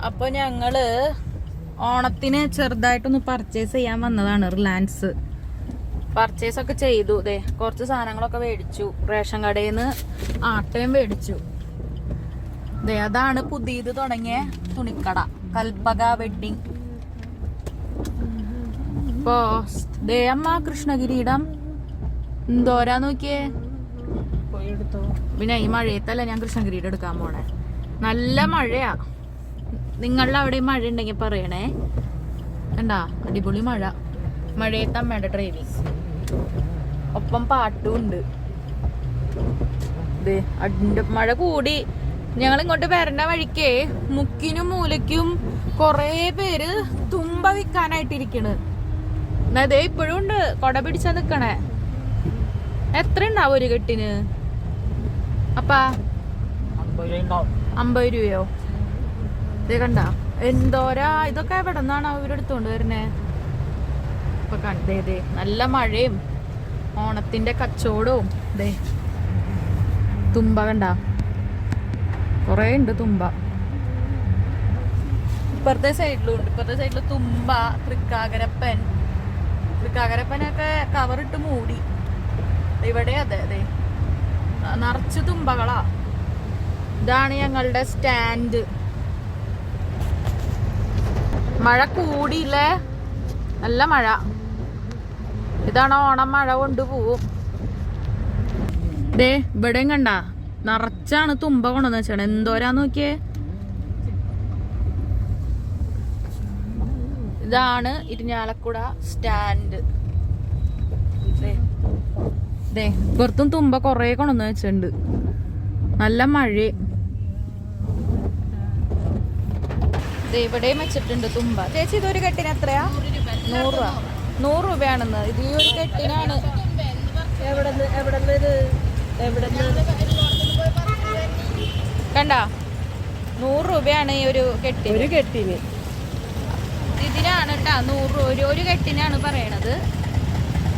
അപ്പൊ ഞങ്ങള് ഓണത്തിന് ചെറുതായിട്ടൊന്ന് പർച്ചേസ് ചെയ്യാൻ വന്നതാണ്. റിലയൻസ് പർച്ചേസ് ഒക്കെ ചെയ്തു. ദേ കുറച്ച് സാധനങ്ങളൊക്കെ മേടിച്ചു. റേഷൻ കടയിൽ നിന്ന് ആട്ടയും മേടിച്ചു. ദേ അതാണ് പുതിയത് തുടങ്ങിയ തുണിക്കട, കൽപ്പക വെഡിങ്. ഇപ്പൊ ദേ അമ്മ കൃഷ്ണകിരീടം എന്തോരാ നോക്കിയേ. പിന്നെ ഈ മഴയത്തല്ല ഞാൻ കൃഷ്ണകിരീടം എടുക്കാൻ പോണേ. നല്ല മഴയാ. നിങ്ങളുടെ അവിടെ മഴ ഉണ്ടെങ്കിൽ പറയണേ. എന്താ അടിപൊളി മഴ. മഴയത്ത് അമ്മയുടെ ഡ്രൈവിങ്, ഒപ്പം പാട്ടും ഉണ്ട്. മഴ കൂടി. ഞങ്ങൾ ഇങ്ങോട്ട് വരേണ്ട വഴിക്കേ മുക്കിനും മൂലയ്ക്കും കൊറേ പേര് തുമ്പ വിൽക്കാനായിട്ടിരിക്കണ്. അതേ ഇപ്പോഴും ഉണ്ട് കൊട പിടിച്ചാ നിക്കണേ. എത്ര ഉണ്ടാവും ഒരു കെട്ടിന്? അപ്പാ 50 രൂപയോ? ഇതേ കണ്ട എന്തോരാ. ഇതൊക്കെ എവിടെ നിന്നാണ് അവരെടുത്തോണ്ട് വരുന്നേ? ഇപ്പൊ കണ്ടേ നല്ല മഴയും ഓണത്തിന്റെ കച്ചവടവും. ദേ തുമ്പ കണ്ട, കൊറേ ഉണ്ട് തുമ്പ. ഇപ്പുറത്തെ സൈഡിലും ഉണ്ട്. ഇപ്പുറത്തെ സൈഡില് തുമ്പ, തൃക്കാക്കരപ്പനൊക്കെ കവറിട്ട് മൂടി. ഇവിടെ അതെ അതെ നിറച്ച് തുമ്പകളാ. ഇതാണ് ഞങ്ങളുടെ സ്റ്റാൻഡ്. മഴ കൂടിയില്ലേ, നല്ല മഴ. ഇതാണ് ഓണം, മഴ കൊണ്ടുപോവും. ദേ ഇവിടെയും കണ്ട നിറച്ചാണ് തുമ്പ കൊണ്ടുവന്ന് വെച്ചാണ്. എന്തോരാന്ന് നോക്കിയേ. ഇതാണ് ഇരിഞ്ഞാലക്കുട സ്റ്റാൻഡ്. ദേ പുറത്തും തുമ്പ കൊറേ കൊണ്ടുവന്ന് വെച്ചിട്ടുണ്ട്. നല്ല മഴ. ഇവിടെയും വെച്ചിട്ടുണ്ട് തുമ്പ. ചേച്ചി ഇതൊരു കെട്ടിന് എത്രയാ? 100 രൂപ. 100 രൂപയാണെന്ന്. ഇത് ഈ ഒരു കെട്ടിനാണ്. കണ്ട 100 രൂപയാണ് ഈ ഒരു കെട്ടിന്. ഇതിനാണ് കേട്ടാ 100 രൂപ ഒരു കെട്ടിനാണ് പറയണത്.